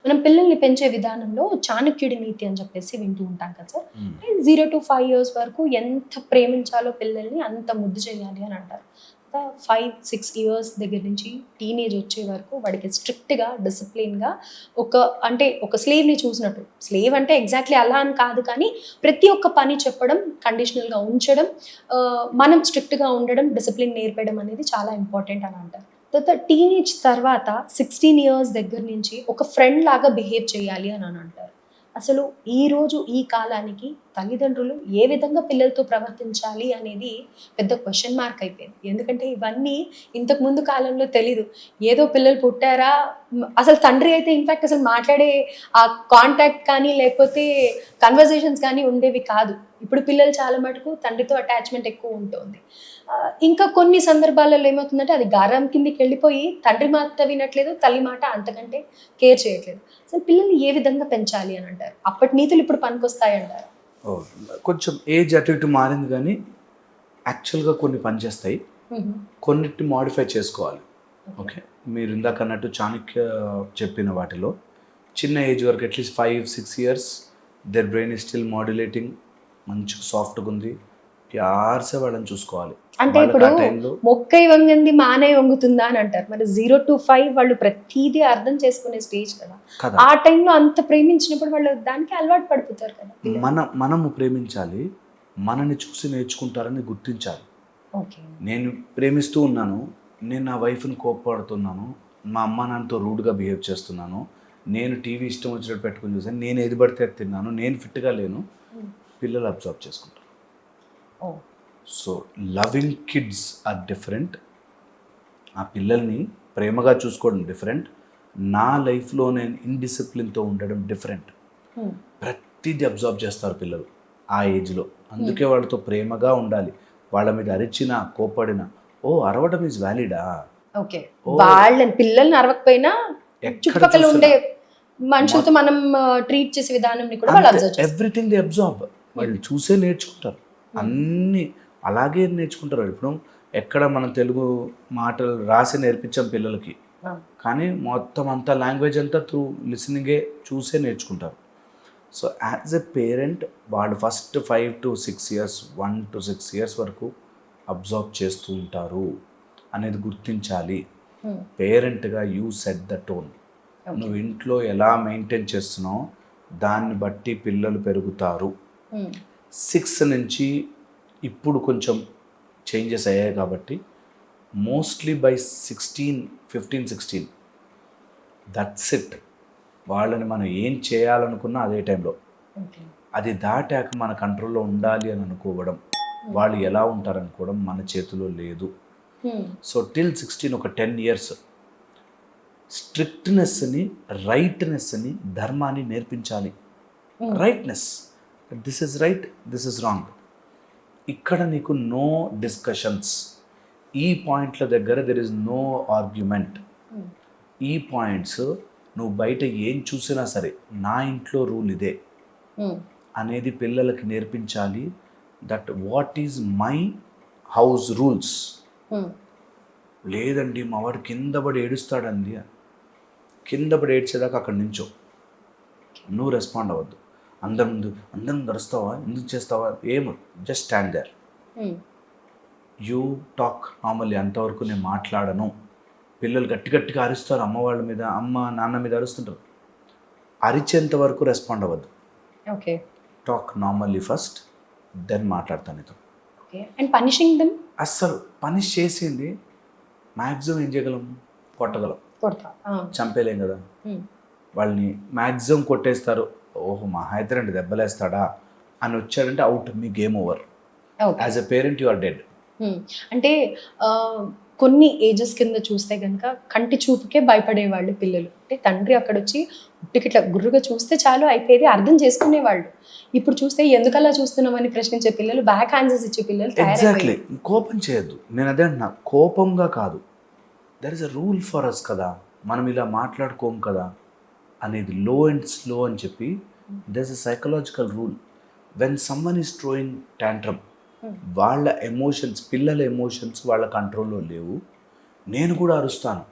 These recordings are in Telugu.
మనం పిల్లల్ని పెంచే విధానంలో చాణక్యుడి నీతి అని చెప్పేసి వింటూ ఉంటాం కదా సార్. 0 to 5 years వరకు ఎంత ప్రేమించాలో పిల్లల్ని అంత ముద్దు చేయాలి అని అంటారు. 5-6 years దగ్గర నుంచి టీనేజ్ వచ్చే వరకు వాడికి స్ట్రిక్ట్గా డిసిప్లిన్గా ఒక స్లేవ్ని చూసినట్టు, స్లేవ్ అంటే ఎగ్జాక్ట్లీ అలా అని కాదు, కానీ ప్రతి ఒక్క పని చెప్పడం, కండిషనల్గా ఉంచడం, మనం స్ట్రిక్ట్గా ఉండడం, డిసిప్లిన్ నేర్పడం అనేది చాలా ఇంపార్టెంట్ అని అంటారు. తర్వాత టీనేజ్ తర్వాత 16 years దగ్గర నుంచి ఒక ఫ్రెండ్ లాగా బిహేవ్ చేయాలి అని అంటారు. అసలు ఈ కాలానికి తల్లిదండ్రులు ఏ విధంగా పిల్లలతో ప్రవర్తించాలి అనేది పెద్ద క్వశ్చన్ మార్క్ అయిపోయింది. ఎందుకంటే ఇవన్నీ ఇంతకు ముందు కాలంలో తెలీదు. ఏదో పిల్లలు పుట్టారా, అసలు తండ్రి అయితే ఇన్ఫాక్ట్ అసలు మాట్లాడే ఆ కాంటాక్ట్ కానీ లేకపోతే కన్వర్జేషన్స్ కానీ ఉండేవి కాదు. ఇప్పుడు పిల్లలు చాలా మటుకు తండ్రితో అటాచ్మెంట్ ఎక్కువ ఉంటుంది. ఇంకా కొన్ని సందర్భాలలో ఏమవుతుందంటే అది గారం కిందికి వెళ్ళిపోయి తండ్రి మాట వినట్లేదు, తల్లి మాట అంతకంటే కేర్ చేయట్లేదు. అసలు పిల్లల్ని ఏ విధంగా పెంచాలి అని అంటారు? అప్పటి నీతులు ఇప్పుడు పనికొస్తాయి అంటారు? కొంచెం ఏజ్ అటు ఇటు మారింది, కానీ యాక్చువల్గా కొన్ని పనిచేస్తాయి, కొన్నిటిని మాడిఫై చేసుకోవాలి. ఓకే, మీరు ఇందాక అన్నట్టు చాణక్య చెప్పిన వాటిలో చిన్న ఏజ్ వరకు at least 5-6 years their brain is still modulating, మంచిగా సాఫ్ట్గా ఉంది, ప్యార్సే వాళ్ళని చూసుకోవాలి. అంటే ఇప్పుడు మొక్కై వంగింది మానే వంగుతుందా అని అంటారు. మరి 0-5 వాళ్ళు ప్రతిదీ అర్థం చేసుకునే స్టేజ్ కదా. ఆ టైంలో అంత ప్రేమించినప్పుడు వాళ్ళు దానికి అలవాటు పడిపోతారు కదా. మనము ప్రేమించాలి, మనని చూసి నేర్చుకుంటారని గుర్తించాలి. నేను ప్రేమిస్తూ ఉన్నాను, నేను నా వైఫ్ని కోప్పడుతున్నాను, మా అమ్మ నాన్నతో రూడ్గా బిహేవ్ చేస్తున్నాను, నేను టీవీ ఇష్టం వచ్చినట్టు పెట్టుకుని చూసాను, నేను ఏది పడితే తిన్నాను, నేను ఫిట్గా లేను, పిల్లలు అబ్జర్వ్ చేసుకుంటారు. So loving kids are different, ఆ పిల్లల్ని ప్రేమగా చూసుకోవడం డిఫరెంట్, నా లైఫ్లో నేను ఇండిసిప్లిన్తో ఉండడం డిఫరెంట్. ప్రతిదీ అబ్జర్వ్ చేస్తారు పిల్లలు ఆ ఏజ్లో, అందుకే వాళ్ళతో ప్రేమగా ఉండాలి. వాళ్ళ మీద అరిచినా కోపడినా అరవడం ఈజ్ వ్యాలిడా. ఓకే, వాళ్ళని పిల్లల్ని అరవకపోయినా చుట్టుపక్కల ఉండే మనుషులతో మనం ట్రీట్ చేసే విధానం కూడా వాళ్ళు అబ్జర్వ్ చేస్తారు. ఎవ్రీథింగ్ దే అబ్జర్వ్, వాళ్ళు చూసే నేర్చుకుంటారు, అన్నీ అలాగే నేర్చుకుంటారు. ఇప్పుడు ఎక్కడ మనం తెలుగు మాటలు రాసి నేర్పించాం పిల్లలకి, కానీ మొత్తం అంతా లాంగ్వేజ్ అంతా త్రూ లిసనింగే చూసే నేర్చుకుంటారు. సో యాజ్ ఎ పేరెంట్ వాళ్ళు ఫస్ట్ 5-6 years 1-6 years వరకు అబ్జర్వ్ చేస్తూ ఉంటారు అనేది గుర్తించాలి. పేరెంట్గా యూ సెట్ ద టోన్. నువ్వు ఇంట్లో ఎలా మెయింటైన్ చేస్తున్నావు దాన్ని బట్టి పిల్లలు పెరుగుతారు. 6 నుంచి ఇప్పుడు కొంచెం చేంజెస్ అయ్యాయి కాబట్టి మోస్ట్లీ బై 15-16 దట్స్ ఇట్. వాళ్ళని మనం ఏం చేయాలనుకున్నా అదే టైంలో, అది దాటాక మన కంట్రోల్లో ఉండాలి అని అనుకోవడం, వాళ్ళు ఎలా ఉంటారనుకోవడం మన చేతిలో లేదు. సో టిల్ 16 ఒక 10 years స్ట్రిక్ట్నెస్ని, రైట్నెస్ని, ధర్మాన్ని నేర్పించాలి. Righteousness, this is right, this is wrong, ఇక్కడ నీకు నో డిస్కషన్స్, ఈ పాయింట్ల దగ్గర దెర్ ఇస్ నో ఆర్గ్యుమెంట్. ఈ పాయింట్స్ నువ్వు బయట ఏం చూసినా సరే నా ఇంట్లో రూల్ ఇదే అనేది పిల్లలకి నేర్పించాలి. That what is my house rules. లేదండి మా వాడు కింద పడి ఏడుస్తాడండి, కింద పడి ఏడ్చేదాకా అక్కడి నుంచో, నువ్వు రెస్పాండ్ అవ్వద్దు. అందరం నడుస్తావా, ఎందుకు చేస్తావా, ఏమో, just stand there, you talk normally. అంతవరకు నేను మాట్లాడను. పిల్లలు గట్టిగా అరుస్తారు, అమ్మ వాళ్ళ మీద, అమ్మ నాన్న మీద అరుస్తుంటారు, అరిచేంత వరకు రెస్పాండ్ అవ్వద్దు. Okay, talk normally first, then మాట్లాడతాను ఇతను. అండ్ పనిషింగ్ దెమ్, అస్సలు పనిష్ చేసింది మ్యాక్సిమం ఏం చేయగలం, కొట్టగలం, చంపేలేం కదా. వాళ్ళని మ్యాక్సిమం కొట్టేస్తారు. ఓహో మా అయితే 2 దెబ్బలేస్తాడా అని వచ్చాడంటే అవుట్, మీ game over. As a parent you are dead. అంటే కొన్ని ఏజెస్ కింద చూస్తే కనుక కంటి చూపుకే భయపడేవాళ్ళు పిల్లలు. అంటే తండ్రి అక్కడ వచ్చి ఇట్లా గుర్రుగా చూస్తే చాలు అయిపోయేది, అర్థం చేసుకునేవాళ్ళు. ఇప్పుడు చూస్తే ఎందుకలా చూస్తున్నామని ప్రశ్నించే పిల్లలు, బ్యాక్ ఆన్సర్స్ ఇచ్చే పిల్లలు. ఎగ్జాక్ట్లీ, కోపం చేయొద్దు, నేను అదే అంటున్నా, కోపంగా కాదు. There is a rule for us కదా, మనం ఇలా మాట్లాడుకోం కదా అనేది, లో అండ్ స్లో అని చెప్పి there is a psychological rule. When someone is throwing tantrum, వాళ్ళ ఎమోషన్స్, పిల్లల ఎమోషన్స్ వాళ్ళ కంట్రోల్లో లేవు, నేను కూడా అరుస్తాను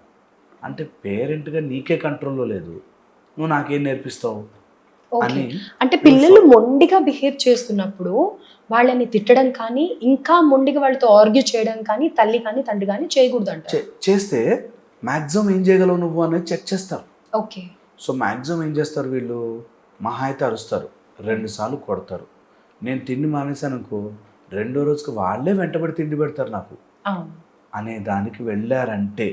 అంటే పేరెంట్గా నీకే కంట్రోల్లో లేదు, నువ్వు నాకేం నేర్పిస్తావు ఓకే. అని. అంటే పిల్లలు మొండిగా బిహేవ్ చేస్తున్నప్పుడు వాళ్ళని తిట్టడం కానీ, ఇంకా మొండిగా వాళ్ళతో ఆర్గ్యూ చేయడం కానీ, తల్లి కానీ, తండ్రి కానీ చేయకూడదంటారు. చేస్తే మ్యాక్సిమం ఏం చేయగలవు నువ్వు అనేది చెక్ చేస్తారు. ఓకే. సో మ్యాక్సిమం ఏం చేస్తారు వీళ్ళు, మహా అయితే అరుస్తారు, 2 సార్లు కొడతారు. నేను తిండి మానేశాను అనుకో, రెండో రోజుకి వాళ్ళే వెంటబడి తిండి పెడతారు నాకు అవును. అనే దానికి వెళ్ళారంటే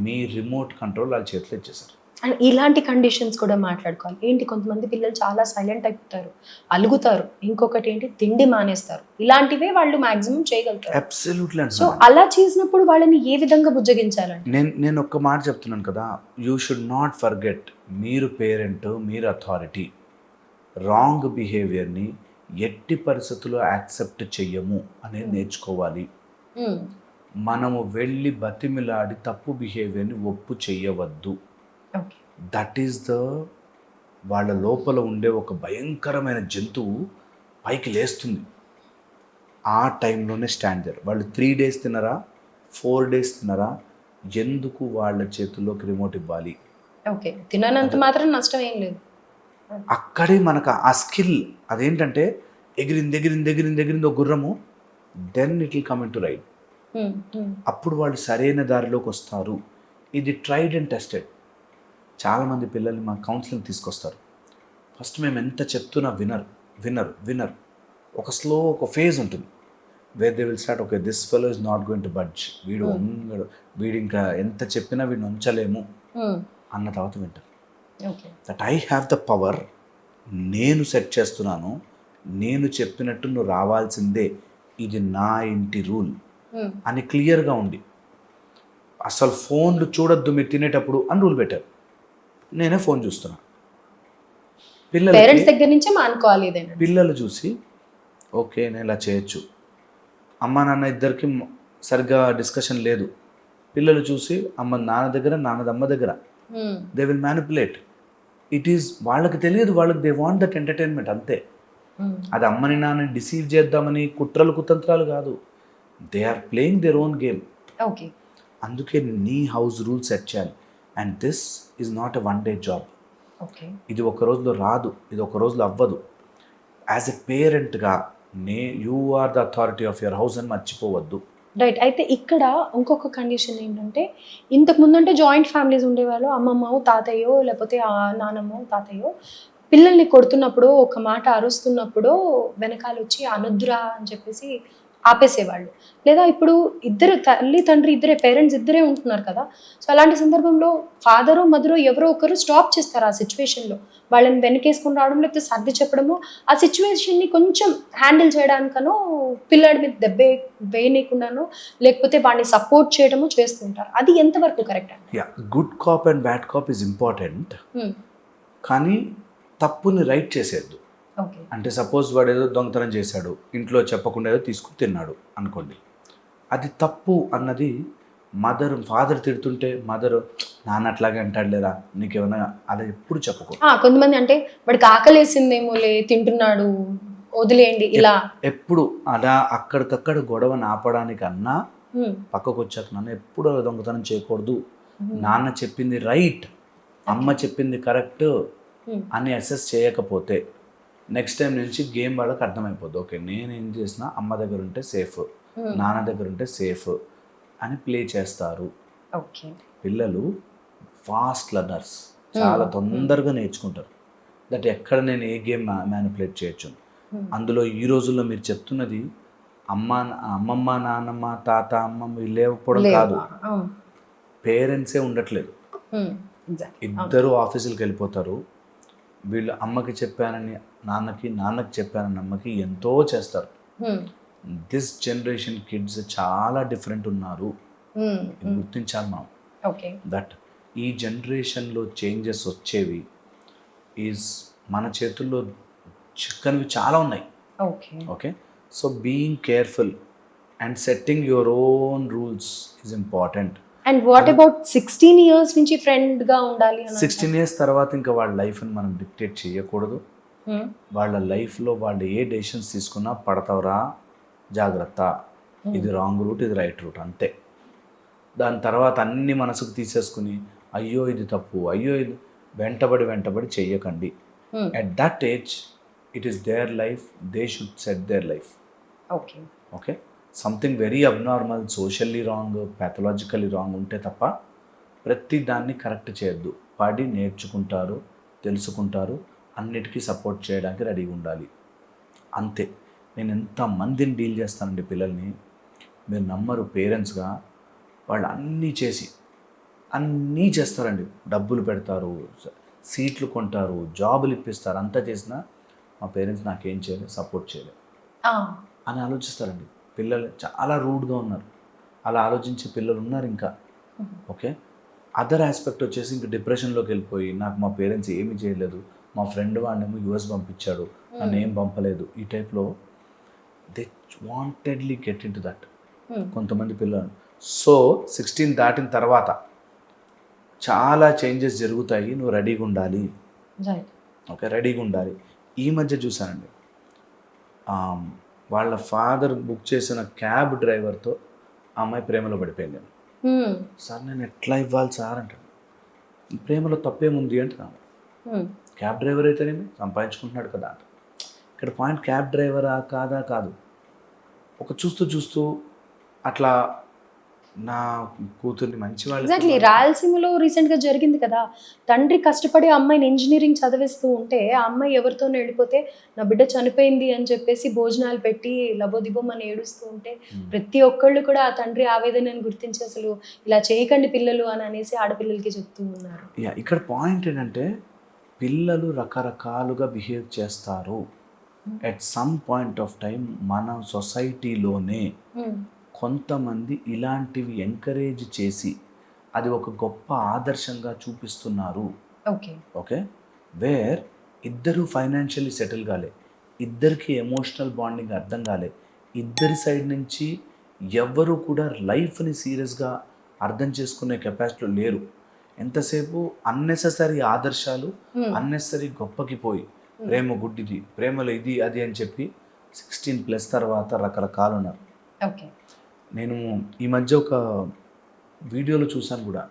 మీ రిమోట్ కంట్రోల్ వాళ్ళ చేతిలో ఇచ్చేసారు. అండ్ ఇలాంటి కండిషన్స్ కూడా మాట్లాడుకోవాలి. ఏంటి కొంతమంది పిల్లలు చాలా సైలెంట్ అయిపోతారు, అలుగుతారు. ఇంకొకటి ఏంటి తిండి మానేస్తారు. ఇలాంటివే వాళ్ళు మాక్సిమం చేయగలుగుతారు. అబ్సల్యూట్లీ సో అంటున్నాను. అలా చేసినప్పుడు వాళ్ళని ఏ విధంగా బుజ్జగించాలండి? నేను ఒక్క మాట చెప్తున్నాను కదా, యూ షుడ్ నాట్ ఫర్గెట్, మీరు పేరెంట్, మీరు అథారిటీ. రాంగ్ బిహేవియర్ని ఎట్టి పరిస్థితుల్లో యాక్సెప్ట్ చెయ్యము అనేది నేర్చుకోవాలి. హ్మ్. మనము వెళ్ళి బతిమిలాడి తప్పు బిహేవియర్ని ఒప్పు చెయ్యవద్దు. ఓకే. దట్ ఈస్ ద, వాళ్ళ లోపల ఉండే ఒక భయంకరమైన జంతువు పైకి లేస్తుంది. ఆ టైంలోనే స్టాండ్ చేయాలి. వాళ్ళు 3 days తినరా, 4 days తినరా, ఎందుకు వాళ్ళ చేతుల్లోకి రిమోట్ ఇవ్వాలి? ఓకే. తిననంత మాత్రం నష్టం ఏం లేదు. అక్కడే మనకు ఆ స్కిల్ అదేంటంటే, ఎగిరింది ఒక గుర్రము, then it will come in to ride. Hmm. Hmm. అప్పుడు వాళ్ళు సరైన దారిలోకి వస్తారు. ఇది ట్రైడ్ అండ్ టెస్టెడ్. చాలామంది పిల్లల్ని మా కౌన్సిలింగ్ తీసుకొస్తారు. ఫస్ట్ మేము ఎంత చెప్తున్నా వినరు. ఒక ఫేజ్ ఉంటుంది where they will start, okay this fellow is not going to buds, వీడు ఇంకా ఎంత చెప్పినా వీడిని ఉంచలేము హ్మ్. అన్న తర్వాత వింటారు. Okay. That I have the power, నేను సెట్ చేస్తున్నాను, నేను చెప్పినట్టు నువ్వు రావాల్సిందే, ఇది నా ఇంటి రూల్ హ్మ్. అని క్లియర్గా ఉంది. అసలు ఫోన్లు చూడొద్దు మీరు తినేటప్పుడు అని రూల్ పెట్టారు. నేనే ఫోన్ చూస్తున్నా. పేరెంట్స్ పిల్లలకి దగ్గర నుంచే మానుకోవాలి ఏదైనా. పిల్లలు చూసి ఓకే నేను ఇలా చేయొచ్చు. అమ్మ నాన్న ఇద్దరికి సరిగ్గా డిస్కషన్ లేదు. పిల్లలు చూసి అమ్మ నాన్న దగ్గర, నాన్నది అమ్మ దగ్గర, హ్మ్. They will manipulate. It is వాళ్ళకి తెలియదు, వాళ్ళకి దే వాంట్ దట్ ఎంటర్టైన్మెంట్ అంతే. హ్మ్. అది అమ్మని నాన్నని డిసీవ్ చేద్దామని కుట్రలు కుతంత్రాలు కాదు. They are playing their own game. Okay. అందుకే నీ హౌస్ రూల్ సెట్ చేయాలి. And this is not a 1 day job. Okay. ఇది ఒక రోజులో రాదు, ఇది ఒక రోజులో అవ్వదు. యాజ్ ఎ పేరెంట్గా you are the authority of your house అని మర్చిపోవద్దు. రైట్. అయితే ఇక్కడ ఇంకొక కండిషన్ ఏంటంటే, ఇంతకు ముందంటే జాయింట్ ఫ్యామిలీస్ ఉండేవాళ్ళు. అమ్మమ్మో, తాతయ్యో లేకపోతే నానమ్మో, తాతయ్యో పిల్లల్ని కొడుతున్నప్పుడు, ఒక మాట అరుస్తున్నప్పుడు వెనకాలొచ్చి అనొద్దురా అని చెప్పేసి ఆపేసేవాళ్ళు. లేదా ఇప్పుడు ఇద్దరు తల్లి, తండ్రి ఇద్దరే పేరెంట్స్ ఇద్దరే ఉంటున్నారు కదా! సో, అలాంటి సందర్భంలో ఫాదరో, మదరో ఎవరో ఒకరు స్టాప్ చేస్తారు ఆ సిట్యుయేషన్‌లో. వాళ్ళని వెనకేసుకొని రావడం, లేకపోతే సర్ది చెప్పడము, ఆ సిట్యుయేషన్‌ని కొంచెం హ్యాండిల్ చేయడానికనో, పిల్లాడి మీద వేయనీయకుండానో, లేకపోతే వాడిని సపోర్ట్ చేయడమో చేస్తుంటారు. అది ఎంతవరకు కరెక్ట్ అండి? Yeah, good cop and bad cop is important. హ్మ్. కానీ తప్పుని రైట్ చేసేద్దు. ఓకే. అంటే సపోజ్ వాడు ఏదో దొంగతనం చేశాడు, ఇంట్లో చెప్పకుండా ఏదో తీసుకుని తిన్నాడు అనుకోండి, అది తప్పు అన్నది ఫాదర్ తిడుతుంటే మదర్ నాన్న అట్లాగే అంటాడులేరా నీకేమైనా, అలా ఎప్పుడు చెప్పుకో. కొంతమంది అంటే వాడికి ఆకలేసిందేమోలే తింటున్నాడు వదిలేయండి ఇలా. ఎప్పుడు అలా అక్కడికక్కడ గొడవని ఆపడానికన్నా హ్మ్. పక్కకు వచ్చాక నాన్న ఎప్పుడు అలా దొంగతనం చేయకూడదు, హ్మ్. నాన్న చెప్పింది రైట్, అమ్మ చెప్పింది కరెక్ట్ హ్మ్. అని అసెస్ చేయకపోతే నెక్స్ట్ టైం నుంచి గేమ్ వాళ్ళకి అర్థమైపోద్ది. ఓకే నేనేం చేసినా అమ్మ దగ్గర ఉంటే సేఫ్, నాన్న దగ్గర ఉంటే సేఫ్ అని ప్లే చేస్తారు. ఓకే. పిల్లలు ఫాస్ట్ లర్నర్స్, చాలా తొందరగా నేర్చుకుంటారు. దట్ ఎక్కడ నేను ఏ గేమ్ మ్యానిపులేట్ చేయొచ్చు. అందులో ఈ రోజుల్లో మీరు చెప్తున్నది అమ్మమ్మ, నాన్నమ్మ, తాత, అమ్మమ్మ లేకపోవడం కాదు, పేరెంట్సే ఉండట్లేదు. ఇద్దరు ఆఫీసులకు వెళ్ళిపోతారు. వీళ్ళు అమ్మకి చెప్పానని నాన్నకి, నాన్నకి చెప్పానని అమ్మకి ఎంతో చేస్తారు. దిస్ జనరేషన్ కిడ్స్ చాలా డిఫరెంట్ ఉన్నారు, గుర్తించాలి మనం. ఓకే. దట్ ఈ జనరేషన్లో చేంజెస్ వచ్చేవి ఈజ్ మన చేతుల్లో చిక్కనివి చాలా ఉన్నాయి. Okay, so being careful and setting your own rules is important. And what about 16 years నుంచి ఫ్రెండ్గా ఉండాలి అని? 16 years తర్వాత ఇంకా వాళ్ళ లైఫ్ని మనం డిక్టేట్ చేయకూడదు. వాళ్ళ లైఫ్లో వాళ్ళు ఏ డెసిషన్స్ తీసుకున్నా పడతావరా జాగ్రత్త, ఇది రాంగ్ రూట్, ఇది రైట్ రూట్ అంతే. దాని తర్వాత అన్ని మనసుకు తీసేసుకుని అయ్యో ఇది తప్పు, అయ్యో ఇది వెంటబడి చెయ్యకండి. At that age, it is their life, they should set their life. Okay. Okay, something very abnormal, socially wrong, pathologically wrong ఉంటే తప్ప ప్రతి దాన్ని కరెక్ట్ చేయొద్దు. పడి నేర్చుకుంటారు, తెలుసుకుంటారు, అన్నిటికీ సపోర్ట్ చేయడానికి రెడీగా ఉండాలి. అంతే. నేను ఎంతమందిని డీల్ చేస్తానండి పిల్లల్ని, మీరు నమ్మరు. పేరెంట్స్గా వాళ్ళు అన్నీ చేస్తారండి. డబ్బులు పెడతారు, సీట్లు కొంటారు, జాబులు ఇప్పిస్తారు, అంతా చేసినా మా పేరెంట్స్ నాకేం చేయలేదు, సపోర్ట్ చేయలేదు అని ఆలోచిస్తారండి. పిల్లలు చాలా రూడ్గా ఉన్నారు, అలా ఆలోచించే పిల్లలు ఉన్నారు ఇంకా. ఓకే, అదర్ ఆస్పెక్ట్ వచ్చేసి ఇంకా డిప్రెషన్లోకి వెళ్ళిపోయి నాకు మా పేరెంట్స్ ఏమీ చేయలేదు, మా ఫ్రెండ్ వాడినేమో యూఎస్ పంపించాడు, నన్ను ఏం పంపలేదు, ఈ టైప్లో they wantedly get in to that కొంతమంది పిల్లలు. సో 16 దాటిన తర్వాత చాలా చేంజెస్ జరుగుతాయి, నువ్వు రెడీగా ఉండాలి. ఓకే, రెడీగా ఉండాలి. ఈ మధ్య చూశానండి, వాళ్ళ ఫాదర్ బుక్ చేసిన క్యాబ్ డ్రైవర్తో ఆ అమ్మాయి ప్రేమలో పడిపోయింది. సార్ నేను ఎట్లా ఇవ్వాలి సార్ అంటాడు. ప్రేమలో తప్పేముంది అంటున్నాను. క్యాబ్ డ్రైవర్ అయితేనేమి సంపాదించుకుంటున్నాడు కదా అంట. ఇక్కడ పాయింట్ క్యాబ్ డ్రైవరా కాదు. ఒక చూస్తూ అట్లా నా కూతుర్ని మంచి వాళ్ళు. ఎగ్జాక్ట్లీ, రాయలసీమలో రీసెంట్గా జరిగింది కదా, తండ్రి కష్టపడి అమ్మాయిని ఇంజనీరింగ్ చదివిస్తూ ఉంటే ఆ అమ్మాయి ఎవరితోనో వెళ్ళిపోతే నా బిడ్డ చనిపోయింది అని చెప్పేసి భోజనాలు పెట్టి లబోదిబోమని ఏడుస్తూ ఉంటే ప్రతి ఒక్కళ్ళు కూడా ఆ తండ్రి ఆవేదనని గుర్తించి అసలు ఇలా చేయకండి పిల్లలు అని అనేసి ఆడపిల్లలకి చెప్తూ ఉన్నారు. ఇక్కడ పాయింట్ ఏంటంటే పిల్లలు రకరకాలుగా బిహేవ్ చేస్తారు. At some point of time మన సొసైటీలోనే కొంతమంది ఇలాంటివి ఎంకరేజ్ చేసి అది ఒక గొప్ప ఆదర్శంగా చూపిస్తున్నారు. ఓకే, వేర్ ఇద్దరు ఫైనాన్షియల్లీ సెటిల్ కాలే, ఇద్దరికి ఎమోషనల్ బాండింగ్ అర్థం కాలే, ఇద్దరి సైడ్ నుంచి ఎవ్వరూ కూడా లైఫ్ని సీరియస్గా అర్థం చేసుకునే కెపాసిటీలో లేరు. ఎంతసేపు అన్నెసెసరీ ఆదర్శాలు, అన్నెసరీ గొప్పకి పోయి ప్రేమ గుడ్డిది, ప్రేమలో ఇది అది అని చెప్పి 16+ తర్వాత రకరకాలు ఉన్నారు. ఓకే, నేను ఈ మధ్య ఒక వీడియోలో చూసాను కూడా,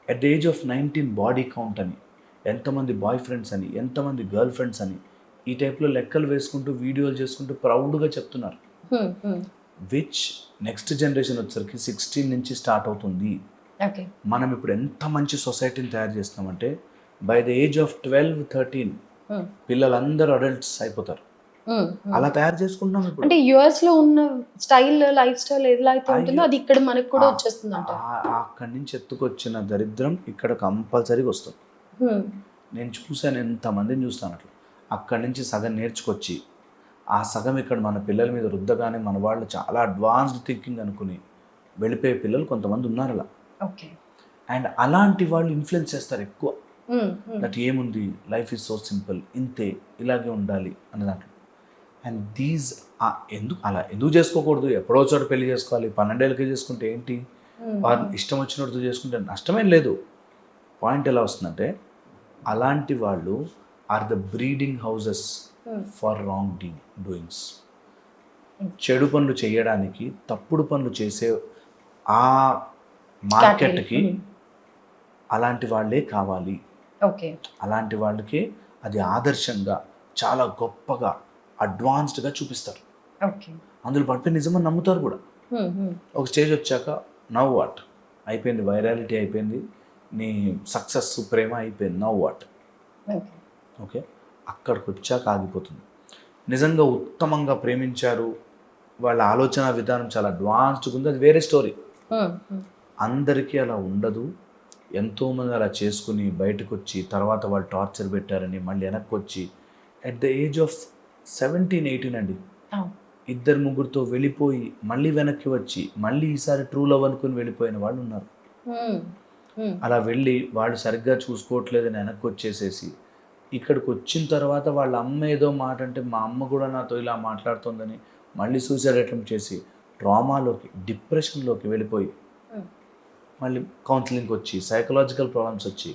at the age of 19 body count అని, ఎంతమంది బాయ్ ఫ్రెండ్స్ అని, ఎంతమంది గర్ల్ ఫ్రెండ్స్ అని, ఈ టైప్లో లెక్కలు వేసుకుంటూ వీడియోలు చేసుకుంటూ ప్రౌడ్గా చెప్తున్నారు. విచ్ నెక్స్ట్ జనరేషన్ వచ్చేసరికి 16 నుంచి స్టార్ట్ అవుతుంది. మనం ఇప్పుడు ఎంత మంచి సొసైటీని తయారు చేస్తున్నామంటే బై ద ఏజ్ ఆఫ్ 12-13 పిల్లలందరూ అడల్ట్స్ అయిపోతారు. అలా తయారు చేసుకుంటున్నాం ఇప్పుడు. అంటే యుఎస్ లో ఉన్న లైఫ్ స్టైల్ ఎలా అయితే ఉంటుందో అది ఇక్కడ మనకు కూడా వచ్చేస్తుంది అంట. అక్కడి నుంచి ఎత్తుకొచ్చిన దరిద్రం ఇక్కడ కంపల్సరీగా వస్తుంది. నేను చూసాను, ఎంతమందిని చూస్తాను అట్లా. అక్కడి నుంచి సగం నేర్చుకొచ్చి ఆ సగం ఇక్కడ మన పిల్లల మీద రుద్దగానే మన వాళ్ళు చాలా అడ్వాన్స్డ్ థింకింగ్ అనుకుని వెళ్ళిపోయే పిల్లలు కొంతమంది ఉన్నారు అలా. అండ్ అలాంటి వాళ్ళు ఇన్ఫ్లుయెన్స్ చేస్తారు ఎక్కువ. దట్ ఏముంది, లైఫ్ ఈజ్ సో సింపుల్, ఇంతే, ఇలాగే ఉండాలి అనే దాంట్లో. అండ్ ఎందుకు చేసుకోకూడదు, ఎప్పుడో చోట పెళ్లి చేసుకోవాలి, 12 ఏళ్ళకే చేసుకుంటే ఏంటి, వారు ఇష్టం వచ్చినట్టు చేసుకుంటే నష్టమేం లేదు. పాయింట్ ఎలా వస్తుందంటే అలాంటి వాళ్ళు are the breeding houses for wrong doings. చెడు పనులు చేయడానికి, తప్పుడు పనులు చేసే ఆ మార్కెట్కి అలాంటి వాళ్ళే కావాలి. అలాంటి వాళ్ళకి అది ఆదర్శంగా చాలా గొప్పగా అడ్వాన్స్డ్గా చూపిస్తారు. అందులో పడిపోయి నిజమని నమ్ముతారు కూడా. ఒక స్టేజ్ వచ్చాక నవ్ వాట్ అయిపోయింది, వైరాలిటీ అయిపోయింది, నీ సక్సెస్ ప్రేమ అయిపోయింది, నవ్ వాట్. ఓకే, అక్కడికి వచ్చాక ఆగిపోతుంది. నిజంగా ఉత్తమంగా ప్రేమించారు, వాళ్ళ ఆలోచన విధానం చాలా అడ్వాన్స్డ్గా ఉంది, అది వేరే స్టోరీ. అందరికీ అలా ఉండదు. ఎంతోమంది అలా చేసుకుని బయటకు వచ్చి తర్వాత వాళ్ళు టార్చర్ పెట్టారని మళ్ళీ వెనక్కి వచ్చి అట్ ద ఏజ్ ఆఫ్ 17-18 అండి, 2-3తో వెళ్ళిపోయి మళ్ళీ వెనక్కి వచ్చి మళ్ళీ ఈసారి ట్రూ లవ్ అనుకుని వెళ్ళిపోయిన వాళ్ళు ఉన్నారు. అలా వెళ్ళి వాళ్ళు సరిగ్గా చూసుకోవట్లేదని వెనక్కి వచ్చేసేసి ఇక్కడికి వచ్చిన తర్వాత వాళ్ళ అమ్మ ఏదో మాట అంటే మా అమ్మ కూడా నాతో ఇలా మాట్లాడుతుందని మళ్ళీ సూసైడ్ అటెంప్ట్ చేసి ట్రామాలోకి, డిప్రెషన్లోకి వెళ్ళిపోయి మళ్ళీ కౌన్సిలింగ్కి వచ్చి సైకలాజికల్ ప్రాబ్లమ్స్ వచ్చి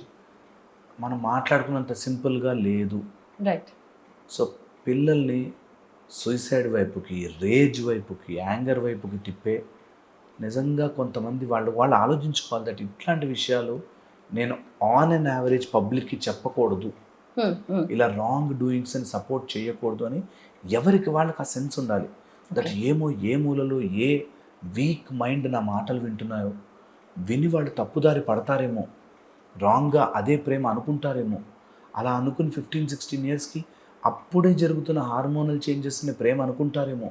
మనం మాట్లాడుకున్నంత సింపుల్గా లేదు. సో పిల్లల్ని సూసైడ్ వైపుకి, రేజ్ వైపుకి, యాంగర్ వైపుకి తిప్పే నిజంగా కొంతమంది వాళ్ళు ఆలోచించుకోవాలి దట్ ఇట్లాంటి విషయాలు నేను ఆన్ అండ్ యావరేజ్ పబ్లిక్కి చెప్పకూడదు, ఇలా రాంగ్ డూయింగ్స్ అని సపోర్ట్ చేయకూడదు అని ఎవరికి వాళ్ళకి ఆ సెన్స్ ఉండాలి. దట్ ఏమో ఏ మూలలో ఏ వీక్ మైండ్ నా మాటలు వింటున్నాయో, విని వాళ్ళు తప్పుదారి పడతారేమో, రాంగ్గా అదే ప్రేమ అనుకుంటారేమో, అలా అనుకుని 15-16 ఇయర్స్కి అప్పుడే జరుగుతున్న హార్మోనల్ చేంజెస్ని ప్రేమ అనుకుంటారేమో.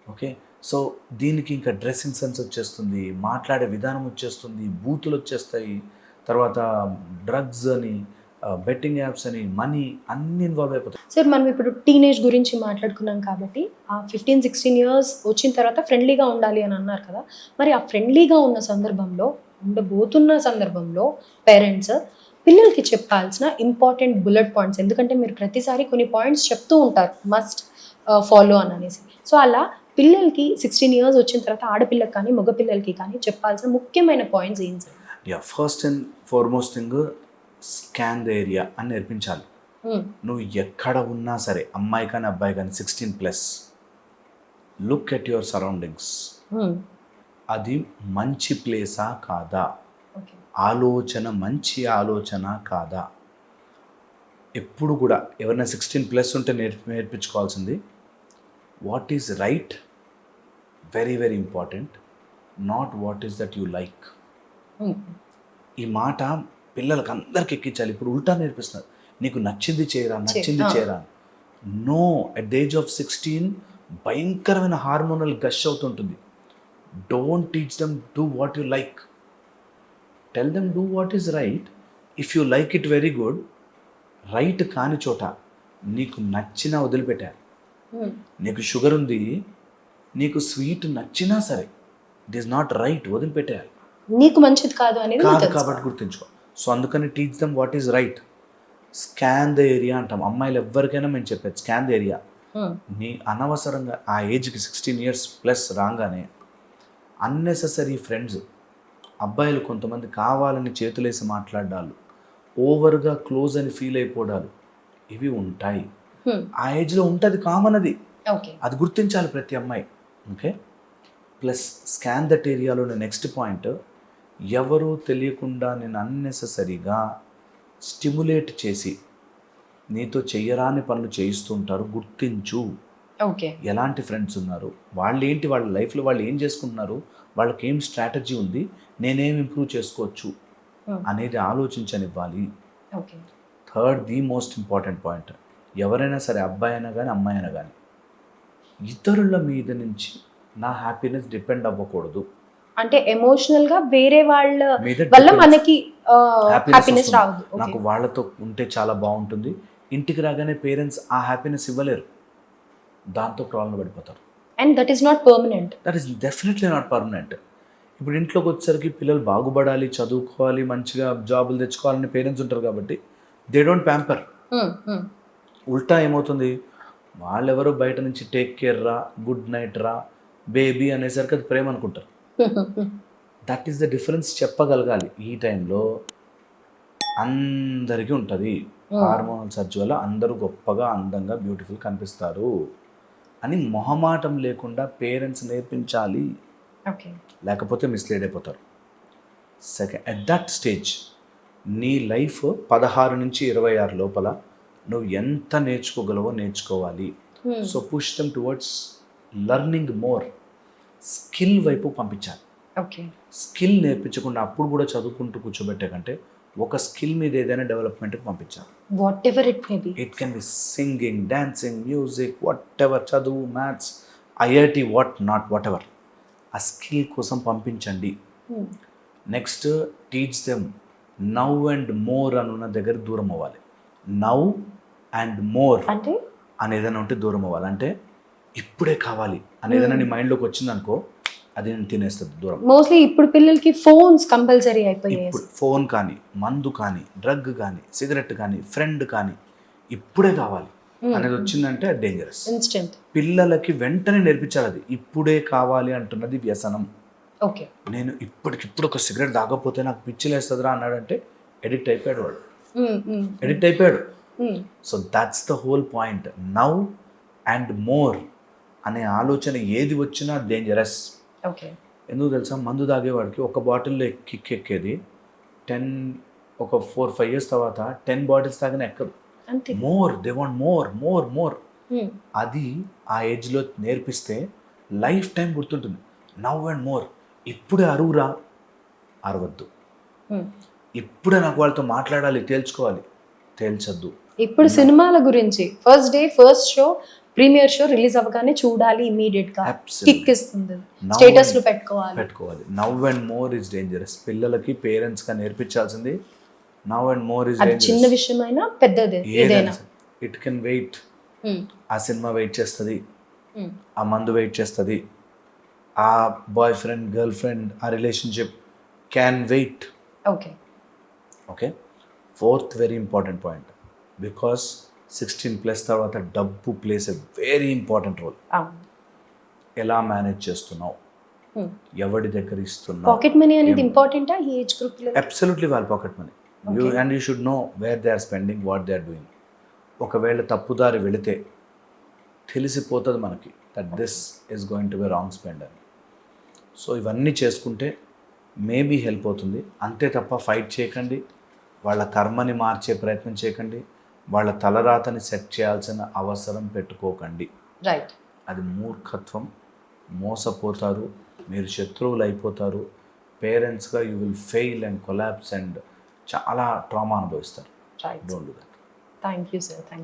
ఓకే, సో దీనికి ఇంకా డ్రెస్సింగ్ సెన్స్ వచ్చేస్తుంది, మాట్లాడే విధానం వచ్చేస్తుంది, బూతులు వచ్చేస్తాయి, తర్వాత డ్రగ్స్ అని, బెట్టింగ్ యాప్స్ అని, మనీ అన్నీ ఇన్వాల్వ్ అయిపోతాయి. సార్ మనం ఇప్పుడు టీనేజ్ గురించి మాట్లాడుకున్నాం కాబట్టి ఆ 15-16 ఇయర్స్ వచ్చిన తర్వాత ఫ్రెండ్లీగా ఉండాలి అని అన్నారు కదా, మరి ఆ ఫ్రెండ్లీగా ఉన్న సందర్భంలో, ఉండబోతున్న సందర్భంలో పేరెంట్స్ పిల్లలకి చెప్పాల్సిన ఇంపార్టెంట్ బుల్లెట్ పాయింట్స్, ఎందుకంటే మీరు ప్రతిసారి కొన్ని పాయింట్స్ చెప్తూ ఉంటారు మస్ట్ ఫాలో అని అనేసి, సో అలా పిల్లలకి 16 ఇయర్స్ వచ్చిన తర్వాత ఆడపిల్లకి కానీ మగపిల్లలకి కానీ చెప్పాల్సిన ముఖ్యమైన పాయింట్స్ ఏం sir? Yeah, first and foremost thing scan the area అని నేర్పించాలి. నువ్వు ఎక్కడ ఉన్నా సరే, అమ్మాయి కానీ అబ్బాయి కానీ 16+, లుక్ ఎట్ యువర్ సరౌండింగ్స్. అది మంచి ప్లేసా కాదా, ఆలోచన మంచి ఆలోచన కాదా. ఎప్పుడు కూడా ఎవరైనా 16+ ఉంటే నేర్పించుకోవాల్సింది what is right, very very important, not what is that you like. ఈ మాట పిల్లలకి అందరికి ఎక్కించాలి. ఇప్పుడు ఉల్టా నేర్పిస్తున్నారు, నీకు నచ్చింది చేయరా. No, at the age of 16 భయంకరమైన హార్మోనల్ గష్ అవుతుంటుంది. Don't teach them do what you like, tell them do what is right. If you like it very good. Right కాని చోట నీకు నచ్చిన వదిలిపెట్టారు. నీకు షుగర్ ఉంది, నీకు స్వీట్ నచ్చినా సరే ఇట్ ఈస్ నాట్ రైట్, వదిలిపెట్టేయాలి. నీకు మంచిది కాదు అనేది కాబట్టి గుర్తుంచుకో. సో అందుకని teach them what is right. Scan the area అంటాం అమ్మాయిలు ఎవరికైనా మేము చెప్పేది, స్కాన్ ద ఏరియా. నీ అనవసరంగా ఆ ఏజ్కి 16 ఇయర్స్+ రాగానే అన్నెసెసరీ ఫ్రెండ్స్, అబ్బాయిలు కొంతమంది కావాలని చేతులేసి మాట్లాడాలు, ఓవర్గా క్లోజ్ అని ఫీల్ అయిపోవడాలు, ఇవి ఉంటాయి. ఆ ఏజ్లో ఉంటుంది, కామన్ అది. అది గుర్తించాలి ప్రతి అమ్మాయి. ఓకే, ప్లస్ స్కాన్ దట్ ఏరియాలోని నెక్స్ట్ పాయింట్, ఎవరు తెలియకుండా నేను అన్నెసెసరీగా స్టిమ్యులేట్ చేసి నీతో చెయ్యరాని పనులు చేయిస్తుంటారు, గుర్తించు. ఎలాంటి ఫ్రెండ్స్ ఉన్నారు, వాళ్ళు ఏంటి, వాళ్ళ లైఫ్లో వాళ్ళు ఏం చేసుకుంటున్నారు, వాళ్ళకి ఏం స్ట్రాటజీ ఉంది, నేనేం ఇంప్రూవ్ చేసుకోవచ్చు అనేది ఆలోచించనివ్వాలి. Third, the most important point, ఎవరైనా సరే అబ్బాయి అయినా కానీ అమ్మాయి అయినా కానీ ఇతరుల మీద నుంచి నా హ్యాపీనెస్ డిపెండ్ అవ్వకూడదు. అంటే ఎమోషనల్ గా వేరే వాళ్ళ వల్ల మనకి హ్యాపీనెస్ రావద్దు. నాకు వాళ్ళతో ఉంటే చాలా బాగుంటుంది, ఇంటికి రాగానే పేరెంట్స్ ఆ హ్యాపీనెస్ ఇవ్వలేరు, దాంతో ప్రాబ్లం పడిపోతారు. And that is not permanent. That is definitely not permanent. ఇప్పుడు ఇంట్లోకి వచ్చేసరికి పిల్లలు బాగుపడాలి, చదువుకోవాలి, మంచిగా జాబులు తెచ్చుకోవాలని పేరెంట్స్ ఉంటారు కాబట్టి దే డోంట్ ప్యాంపర్. ఉల్టా ఏమవుతుంది, వాళ్ళెవరో బయట నుంచి టేక్ కేర్ రా, గుడ్ నైట్ రా, బేబీ అనేసరికి అది ప్రేమ అనుకుంటారు. దట్ ఈస్ ద డిఫరెన్స్ చెప్పగలగాలి. ఈ టైంలో అందరికీ ఉంటుంది, హార్మోనల్ సర్జ్ వల్ల అందరూ గొప్పగా అందంగా బ్యూటిఫుల్ కనిపిస్తారు అని మొహమాటం లేకుండా పేరెంట్స్ నేర్పించాలి, లేకపోతే మిస్లీడ్ అయిపోతారు. సెకండ్, అట్ దట్ స్టేజ్ నీ లైఫ్ 16 నుంచి 26 లోపల నువ్వు ఎంత నేర్చుకోగలవో నేర్చుకోవాలి. So push them towards learning more, skill వైపు పంపించాలి. స్కిల్ నేర్పించకుండా అప్పుడు కూడా చదువుకుంటూ కూర్చోబెట్టే కంటే ఒక స్కిల్ మీద ఏదైనా డెవలప్మెంట్కి పంపించాలి. Whatever it may be, it can be singing, dancing, music, whatever, చదువు, మ్యాథ్స్, ఐఐటి, వాట్ ఎవర్, ఆ స్కిల్ కోసం పంపించండి. Next, teach them now and more అనున్న దగ్గర దూరం అవ్వాలి. నౌ అండ్ మోర్ అంటే అనేదైనా ఉంటే దూరం అవ్వాలి. అంటే ఇప్పుడే కావాలి అనేదైనా నీ మైండ్లోకి వచ్చిందనుకో, అది నేను తినేస్తుంది దూరం. మోస్ట్లీ ఇప్పుడు పిల్లలకి ఫోన్స్ కంపల్సరీ అయిపోయాయి. ఇప్పుడు ఫోన్ కానీ, మందు కానీ, డ్రగ్ కానీ, సిగరెట్ కానీ, ఫ్రెండ్ కానీ, ఇప్పుడే కావాలి అనేది వచ్చిందంటే అది డేంజరస్. ఇన్స్టెంట్. పిల్లలకి వెంటనే నేర్పించాలి, అది ఇప్పుడే కావాలి అంటున్నది వ్యసనం. ఓకే, నేను ఇప్పటికిప్పుడు ఒక సిగరెట్ తాగకపోతే నాకు పిచ్చిలేస్తుందిరా అన్నాడంటే ఎడిక్ట్ అయిపోయాడు వాడు, ఎడిక్ట్ అయిపోయాడు. So that's the whole point. Now and more అనే ఆలోచన ఏది వచ్చినా డేంజరస్. ఓకే, ఎందుకు తెలుసా, మందు తాగేవాడికి ఒక బాటిల్లో ఎక్కేది 10 ఒక 4-5 ఇయర్స్ తర్వాత 10 బాటిల్స్ తాగిన ఎక్కదు. అంతే. More they want more. Hmm. అది ఆ ఏజ్లో నేర్పిస్తే లైఫ్ టైం గుర్తుంటుంది. Now and more. ఇప్పుడే అరువురా, అరవద్దు. Hmm. ఇప్పుడే నాకు వాళ్ళతో మాట్లాడాలి, తేల్చుకోవాలి, తేల్చొద్దు. ఇప్పుడు సినిమాల గురించి first day first show premiere show release అవ్వగానే చూడాలి ఇమీడియట్ గా, కిక్ ఇస్తుంది, స్టేటస్ లో పెట్టుకోవాలి. Now and more is dangerous. పిల్లలకి పేరెంట్స్ గా నేర్పించాల్సింది నవ్ అండ్ మోర్ ఇస్ అది చిన్న డేంజరస్. విషయమైనా పెద్దదే ఏదైనా. It can wait. Hmm. ఆ సినిమా వెయిట్ చేస్తుంది, Hmm. ఆ మందు వెయిట్ చేస్తుంది, ఆ బాయ్ ఫ్రెండ్ గర్ల్ ఫ్రెండ్ ఆ relationship can wait. Okay. Okay. Fourth very important point, because 16+ తర్వాత డబ్బు plays a very important role. ఎలా మేనేజ్ చేస్తున్నావు, ఎవరి దగ్గర ఇస్తున్నావు. పాకెట్ మనీ అనేది ఇంపార్టెంటా ఈ ఏజ్ గ్రూప్ లో? అబ్సల్యూట్లీ వాళ్ళ pocket money. And you should know where they are spending, what they are doing. ఒకవేళ తప్పుదారి వెళితే తెలిసిపోతుంది మనకి that this is going to be wrong spend అని. సో ఇవన్నీ చేసుకుంటే మేబీ హెల్ప్ అవుతుంది. అంతే తప్ప ఫైట్ చేయకండి, వాళ్ళ కర్మని మార్చే ప్రయత్నం చేయకండి, వాళ్ళ తలరాతని సెట్ చేయాల్సిన అవసరం పెట్టుకోకండి. రైట్. అది మూర్ఖత్వం. మోసపోతారు, మీరు శత్రువులు అయిపోతారు. పేరెంట్స్గా you will fail and collapse and చాలా ట్రామా అనుభవిస్తారు. Right. Don't do that. Thank you sir. Thank you.